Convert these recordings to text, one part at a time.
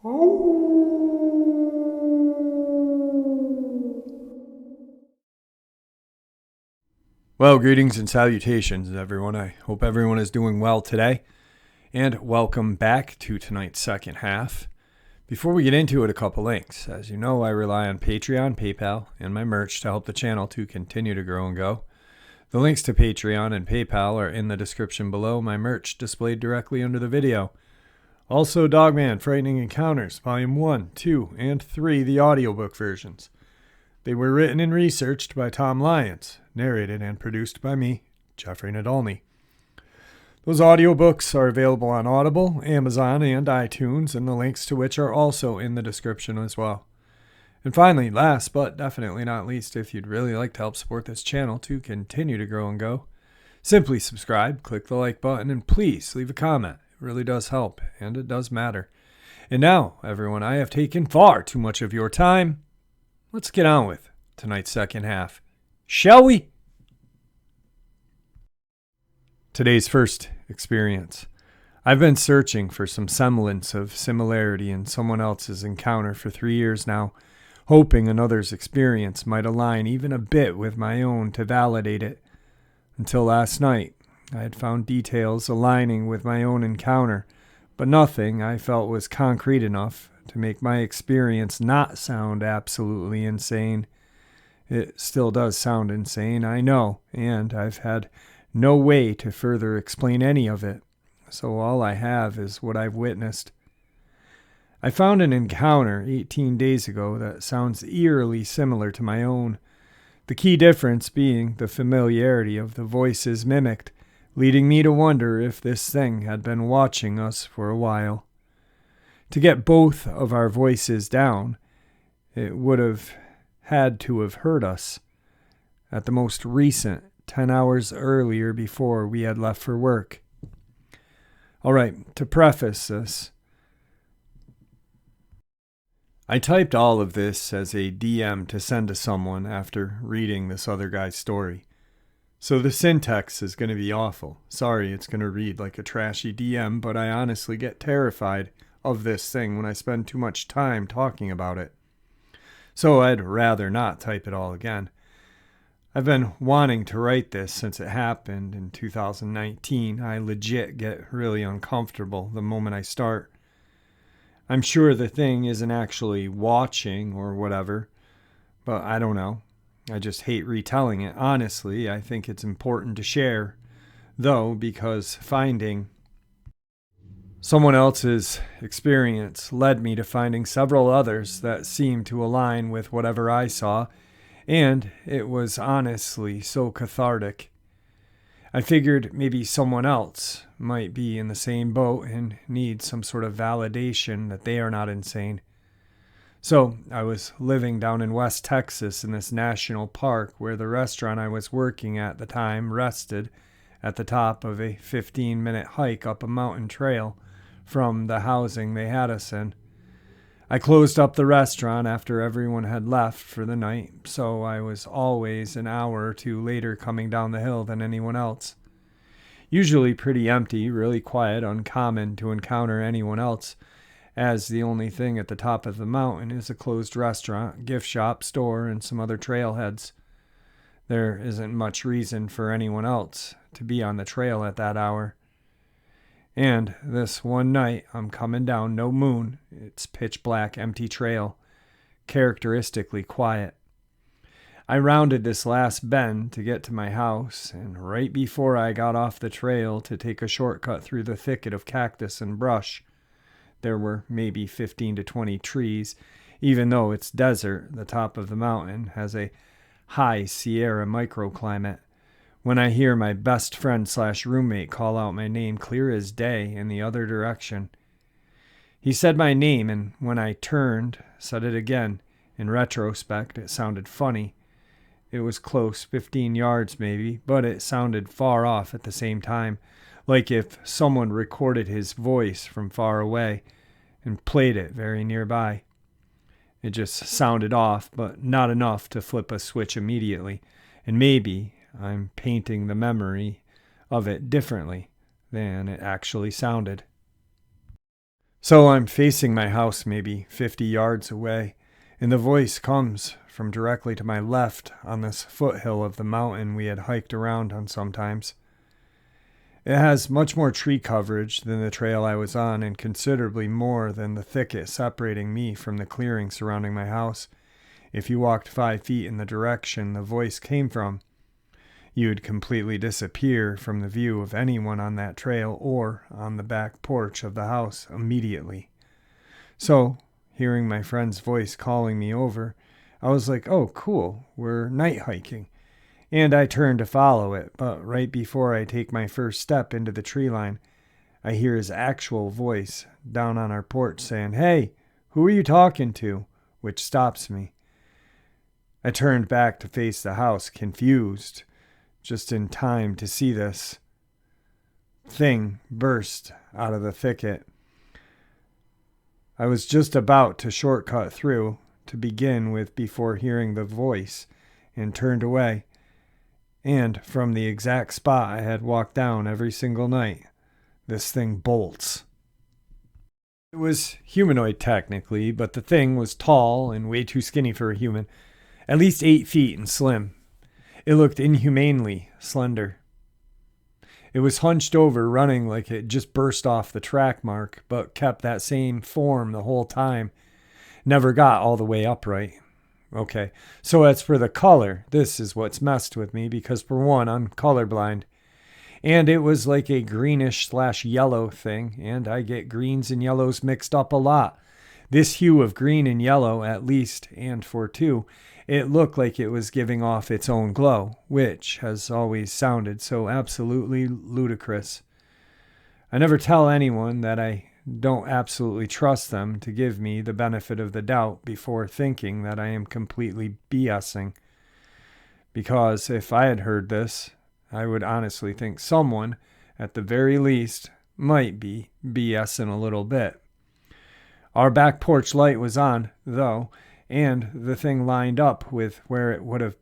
Well, greetings and salutations, everyone. I hope everyone is doing well today. And welcome back to tonight's second half. Before we get into it, a couple links. As you know, I rely on Patreon, PayPal, and my merch to help the channel to continue to grow and go. The links to Patreon and PayPal are in the description below, my merch displayed directly under the video. Also, Dogman, Frightening Encounters, Volume 1, 2, and 3, the audiobook versions. They were written and researched by Tom Lyons, narrated and produced by me, Jeffrey Nadolny. Those audiobooks are available on Audible, Amazon, and iTunes, and the links to which are also in the description as well. And finally, last but definitely not least, if you'd really like to help support this channel to continue to grow and go, simply subscribe, click the like button, and please leave a comment. It really does help, and it does matter. And now, everyone, I have taken far too much of your time. Let's get on with tonight's second half, shall we? Today's first experience. I've been searching for some semblance of similarity in someone else's encounter for 3 years now, hoping another's experience might align even a bit with my own to validate it. Until last night, I had found details aligning with my own encounter, but nothing I felt was concrete enough to make my experience not sound absolutely insane. It still does sound insane, I know, and I've had no way to further explain any of it, so all I have is what I've witnessed. I found an encounter 18 days ago that sounds eerily similar to my own, the key difference being the familiarity of the voices mimicked, leading me to wonder if this thing had been watching us for a while. To get both of our voices down, it would have had to have heard us at the most recent 10 hours earlier before we had left for work. All right, to preface this, I typed all of this as a DM to send to someone after reading this other guy's story. So the syntax is going to be awful. Sorry, it's going to read like a trashy DM, but I honestly get terrified of this thing when I spend too much time talking about it. So I'd rather not type it all again. I've been wanting to write this since it happened in 2019. I legit get really uncomfortable the moment I start. I'm sure the thing isn't actually watching or whatever, but I don't know. I just hate retelling it. Honestly, I think it's important to share, though, because finding someone else's experience led me to finding several others that seemed to align with whatever I saw, and it was honestly so cathartic. I figured maybe someone else might be in the same boat and need some sort of validation that they are not insane. So I was living down in West Texas in this national park where the restaurant I was working at the time rested at the top of a 15-minute hike up a mountain trail from the housing they had us in. I closed up the restaurant after everyone had left for the night, so I was always an hour or two later coming down the hill than anyone else. Usually pretty empty, really quiet, uncommon to encounter anyone else, as the only thing at the top of the mountain is a closed restaurant, gift shop, store, and some other trailheads. There isn't much reason for anyone else to be on the trail at that hour. And this one night, I'm coming down, no moon, it's pitch black, empty trail, characteristically quiet. I rounded this last bend to get to my house, and right before I got off the trail to take a shortcut through the thicket of cactus and brush, there were maybe 15 to 20 trees. Even though it's desert, the top of the mountain has a high Sierra microclimate. When I hear my best friend / roommate call out my name clear as day in the other direction. He said my name, and when I turned, said it again. In retrospect, it sounded funny. It was close, 15 yards maybe, but it sounded far off at the same time, like if someone recorded his voice from far away and played it very nearby. It just sounded off, but not enough to flip a switch immediately, and maybe I'm painting the memory of it differently than it actually sounded. So I'm facing my house maybe 50 yards away, and the voice comes from directly to my left on this foothill of the mountain we had hiked around on sometimes. It has much more tree coverage than the trail I was on, and considerably more than the thicket separating me from the clearing surrounding my house. If you walked 5 feet in the direction the voice came from, you'd completely disappear from the view of anyone on that trail or on the back porch of the house immediately. So, hearing my friend's voice calling me over, I was like, oh, cool, we're night hiking. And I turned to follow it, but right before I take my first step into the tree line, I hear his actual voice down on our porch saying, "Hey, who are you talking to?" which stops me. I turned back to face the house, confused, just in time to see this thing burst out of the thicket. I was just about to shortcut through to begin with before hearing the voice and turned away. And from the exact spot I had walked down every single night, this thing bolts. It was humanoid technically, but the thing was tall and way too skinny for a human, at least 8 feet and slim. It looked inhumanely slender. It was hunched over, running like it just burst off the track mark, but kept that same form the whole time. Never got all the way upright. Okay, so as for the color, this is what's messed with me because, for one, I'm colorblind. And it was like a greenish/yellow thing, and I get greens and yellows mixed up a lot. This hue of green and yellow, at least, and for two, it looked like it was giving off its own glow, which has always sounded so absolutely ludicrous. I never tell anyone that I don't absolutely trust them to give me the benefit of the doubt before thinking that I am completely BSing. Because if I had heard this, I would honestly think someone, at the very least, might be BSing a little bit. Our back porch light was on, though, and the thing lined up with where it would have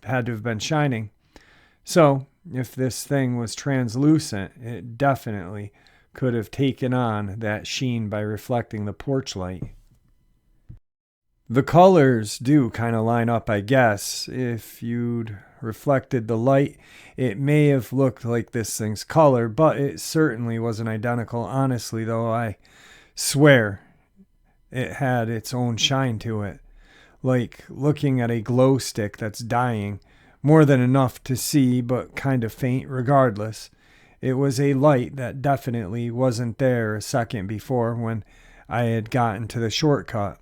had to have been shining. So, if this thing was translucent, it definitely could have taken on that sheen by reflecting the porch light. The colors do kind of line up, I guess. If you'd reflected the light, it may have looked like this thing's color, but it certainly wasn't identical. Honestly, though, I swear it had its own shine to it. Like looking at a glow stick that's dying. More than enough to see, but kind of faint regardless. It was a light that definitely wasn't there a second before when I had gotten to the shortcut.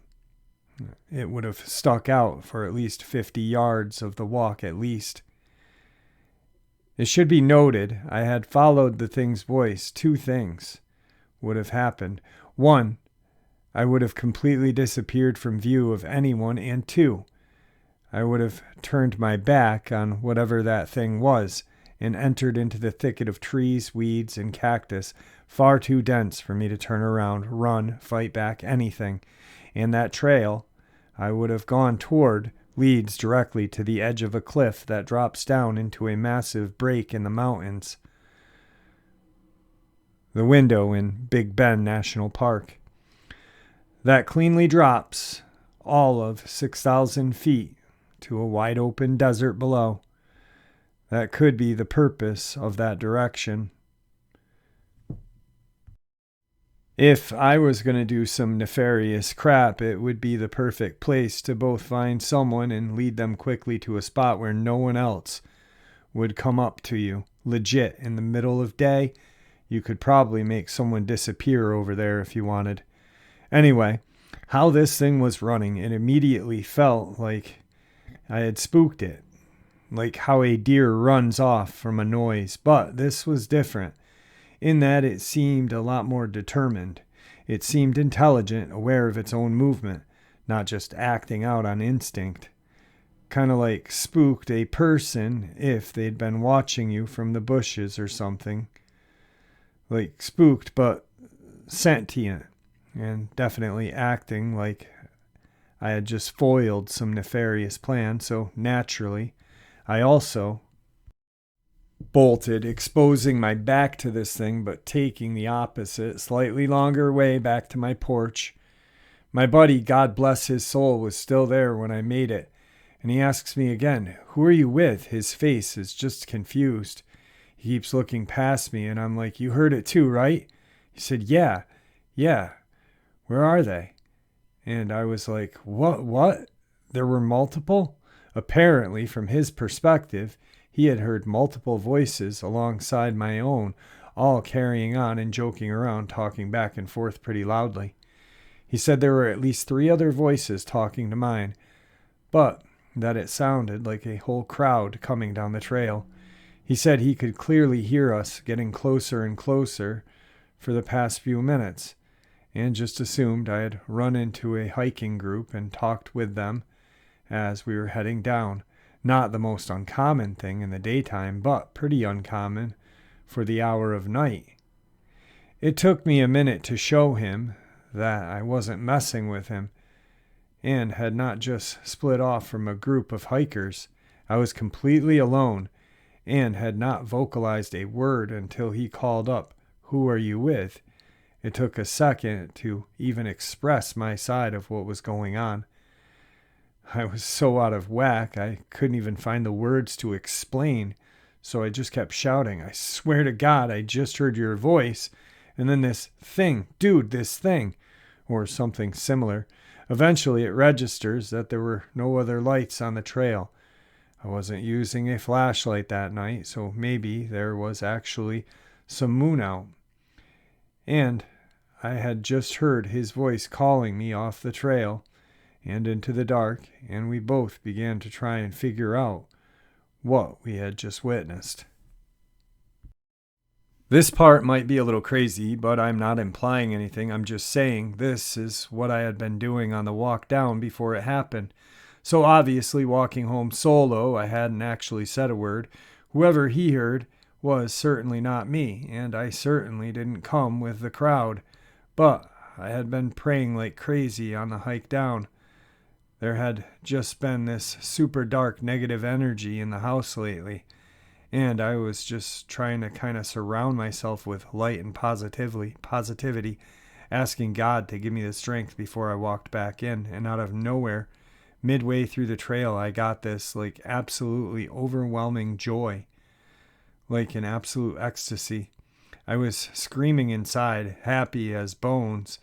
It would have stuck out for at least 50 yards of the walk at least. It should be noted I had followed the thing's voice. 2 things would have happened. 1, I would have completely disappeared from view of anyone, and 2, I would have turned my back on whatever that thing was and entered into the thicket of trees, weeds, and cactus, far too dense for me to turn around, run, fight back, anything. And that trail I would have gone toward leads directly to the edge of a cliff that drops down into a massive break in the mountains. The window in Big Bend National Park. That cleanly drops all of 6,000 feet to a wide open desert below. That could be the purpose of that direction. If I was going to do some nefarious crap, it would be the perfect place to both find someone and lead them quickly to a spot where no one else would come up to you. Legit, in the middle of day, you could probably make someone disappear over there if you wanted. Anyway, how this thing was running, it immediately felt like I had spooked it. Like how a deer runs off from a noise, but this was different, in that it seemed a lot more determined. It seemed intelligent, aware of its own movement, not just acting out on instinct. Kind of like spooked a person if they'd been watching you from the bushes or something. Like spooked, but sentient, and definitely acting like I had just foiled some nefarious plan, so naturally, I also bolted, exposing my back to this thing, but taking the opposite, slightly longer way back to my porch. My buddy, God bless his soul, was still there when I made it, and he asks me again, "Who are you with?" His face is just confused. He keeps looking past me, and I'm like, "You heard it too, right?" He said, Yeah. Where are they?" And I was like, What? There were multiple? Apparently, from his perspective, he had heard multiple voices alongside my own, all carrying on and joking around, talking back and forth pretty loudly. He said there were at least 3 other voices talking to mine, but that it sounded like a whole crowd coming down the trail. He said he could clearly hear us getting closer and closer for the past few minutes, and just assumed I had run into a hiking group and talked with them as we were heading down. Not the most uncommon thing in the daytime, but pretty uncommon for the hour of night. It took me a minute to show him that I wasn't messing with him and had not just split off from a group of hikers. I was completely alone and had not vocalized a word until he called up, "Who are you with?" It took a second to even express my side of what was going on. I was so out of whack, I couldn't even find the words to explain, so I just kept shouting, "I swear to God, I just heard your voice, and then this thing, dude, this thing," or something similar. Eventually, it registers that there were no other lights on the trail. I wasn't using a flashlight that night, so maybe there was actually some moon out. And I had just heard his voice calling me off the trail and into the dark, and we both began to try and figure out what we had just witnessed. This part might be a little crazy, but I'm not implying anything. I'm just saying this is what I had been doing on the walk down before it happened. So obviously, walking home solo, I hadn't actually said a word. Whoever he heard was certainly not me, and I certainly didn't come with the crowd. But I had been praying like crazy on the hike down. There had just been this super dark negative energy in the house lately, and I was just trying to kind of surround myself with light and positivity, asking God to give me the strength before I walked back in. And out of nowhere, midway through the trail, I got this like absolutely overwhelming joy, like an absolute ecstasy. I was screaming inside, happy as bones,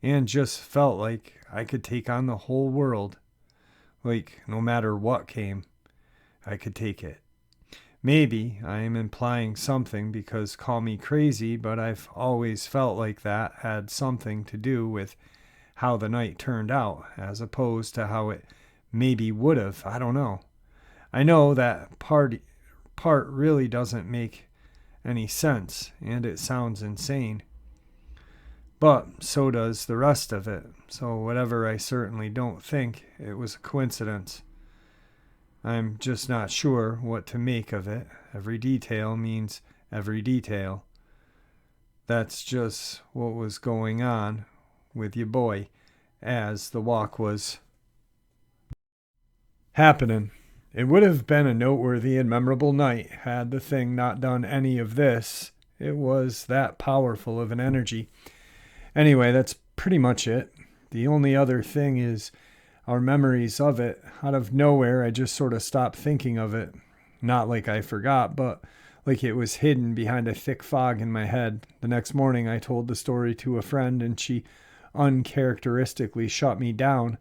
and just felt like I could take on the whole world. Like, no matter what came, I could take it. Maybe I am implying something because call me crazy, but I've always felt like that had something to do with how the night turned out, as opposed to how it maybe would have. I don't know. I know that part really doesn't make any sense, and it sounds insane. But so does the rest of it. So whatever, I certainly don't think it was a coincidence. I'm just not sure what to make of it. Every detail means every detail. That's just what was going on with your boy as the walk was happening. It would have been a noteworthy and memorable night had the thing not done any of this. It was that powerful of an energy. Anyway, that's pretty much it. The only other thing is our memories of it. Out of nowhere, I just sort of stopped thinking of it. Not like I forgot, but like it was hidden behind a thick fog in my head. The next morning, I told the story to a friend, and she uncharacteristically shut me down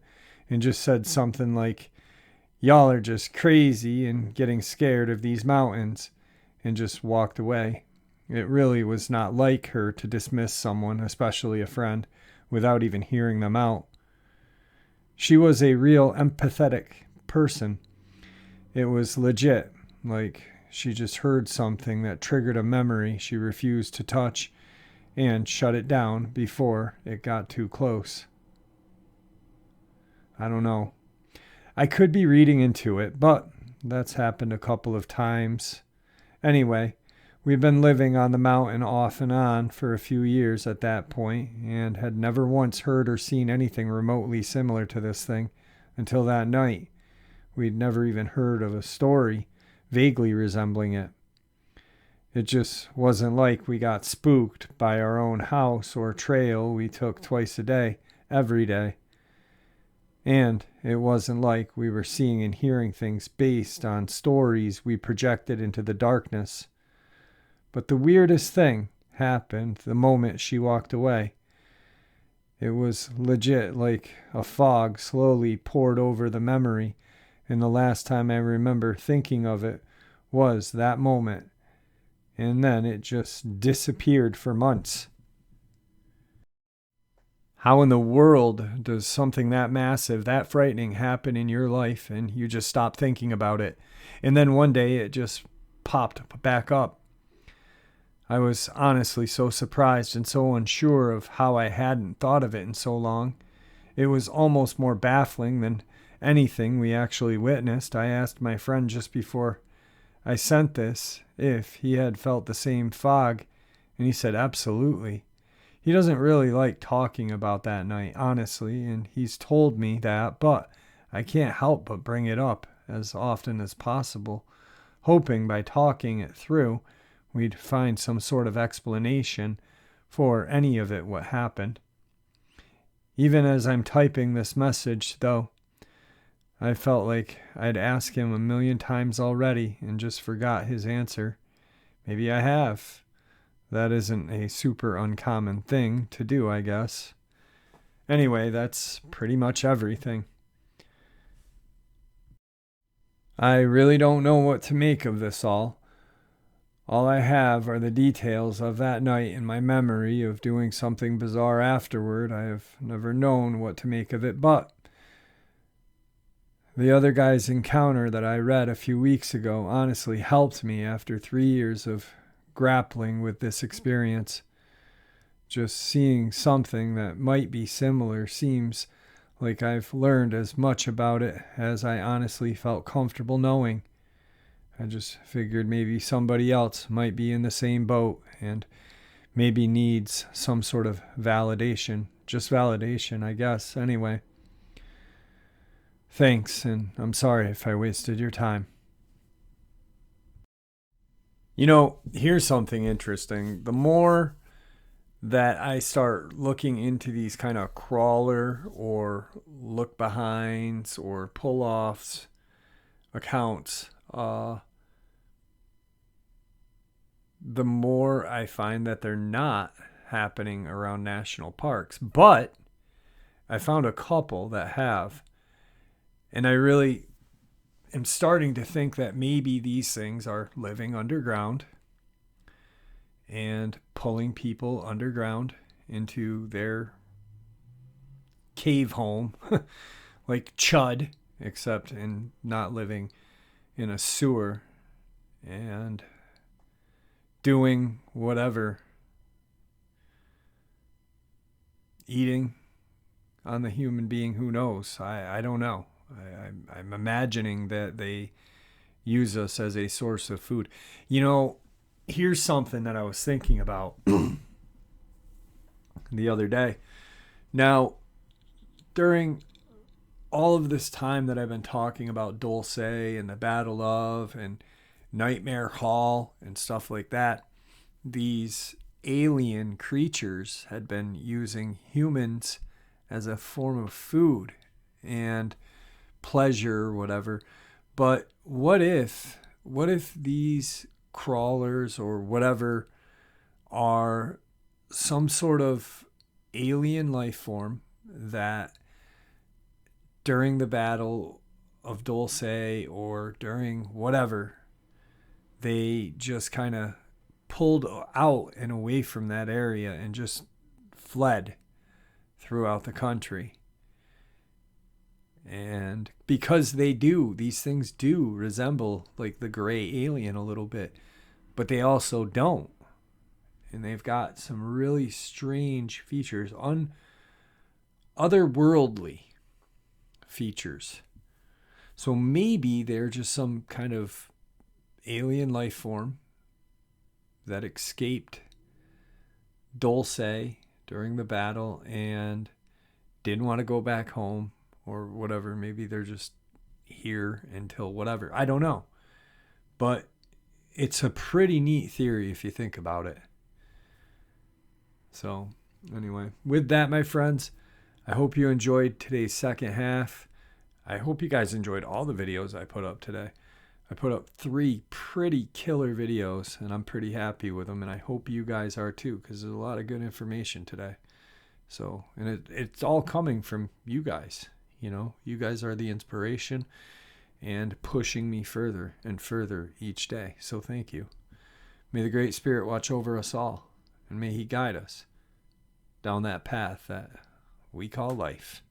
and just said something like, "Y'all are just crazy and getting scared of these mountains," and just walked away. It really was not like her to dismiss someone, especially a friend, without even hearing them out. She was a real empathetic person. It was legit, like she just heard something that triggered a memory she refused to touch and shut it down before it got too close. I don't know. I could be reading into it, but that's happened a couple of times. Anyway, we've been living on the mountain off and on for a few years at that point, and had never once heard or seen anything remotely similar to this thing until that night. We'd never even heard of a story vaguely resembling it. It just wasn't like we got spooked by our own house or trail we took twice a day, every day. And it wasn't like we were seeing and hearing things based on stories we projected into the darkness. But the weirdest thing happened the moment she walked away. It was legit like a fog slowly poured over the memory, and the last time I remember thinking of it was that moment, and then it just disappeared for months. How in the world does something that massive, that frightening happen in your life and you just stop thinking about it? And then one day it just popped back up. I was honestly so surprised and so unsure of how I hadn't thought of it in so long. It was almost more baffling than anything we actually witnessed. I asked my friend just before I sent this if he had felt the same fog, and he said absolutely. He doesn't really like talking about that night, honestly, and he's told me that, but I can't help but bring it up as often as possible, hoping by talking it through we'd find some sort of explanation for any of it what happened. Even as I'm typing this message, though, I felt like I'd asked him a million times already and just forgot his answer. Maybe I have. That isn't a super uncommon thing to do, I guess. Anyway, that's pretty much everything. I really don't know what to make of this all. All I have are the details of that night in my memory of doing something bizarre afterward. I have never known what to make of it, but the other guy's encounter that I read a few weeks ago honestly helped me after 3 years of grappling with this experience. Just seeing something that might be similar seems like I've learned as much about it as I honestly felt comfortable knowing. I just figured maybe somebody else might be in the same boat and maybe needs some sort of validation. Just validation, I guess, anyway. Thanks, and I'm sorry if I wasted your time. Here's something interesting. The more that I start looking into these kind of crawler or look behinds or pull offs accounts, the more I find that they're not happening around national parks. But I found a couple that have. And I really am starting to think that maybe these things are living underground and pulling people underground into their cave home, like Chud, except in not living in a sewer and doing whatever, eating on the human being. Who knows? I don't know. I'm imagining that they use us as a source of food. Here's something that I was thinking about the other day. Now, during all of this time that I've been talking about Dulce and the Battle of and Nightmare Hall and stuff like that, these alien creatures had been using humans as a form of food and pleasure or whatever. But what if these crawlers or whatever are some sort of alien life form that during the battle of Dulce or during whatever, they just kind of pulled out and away from that area and just fled throughout the country. And because these things do resemble like the gray alien a little bit, but they also don't. And they've got some really strange features, otherworldly features. So maybe they're just some kind of alien life form that escaped Dulce during the battle and didn't want to go back home or whatever. Maybe they're just here until whatever. I don't know. But it's a pretty neat theory if you think about it. So anyway, with that, my friends, I hope you enjoyed today's second half. I hope you guys enjoyed all the videos I put up today. I put up 3 pretty killer videos, and I'm pretty happy with them, and I hope you guys are too, because there's a lot of good information today. So, and it's all coming from you guys. You know, you guys are the inspiration and pushing me further and further each day. So thank you. May the Great Spirit watch over us all, and may He guide us down that path that we call life.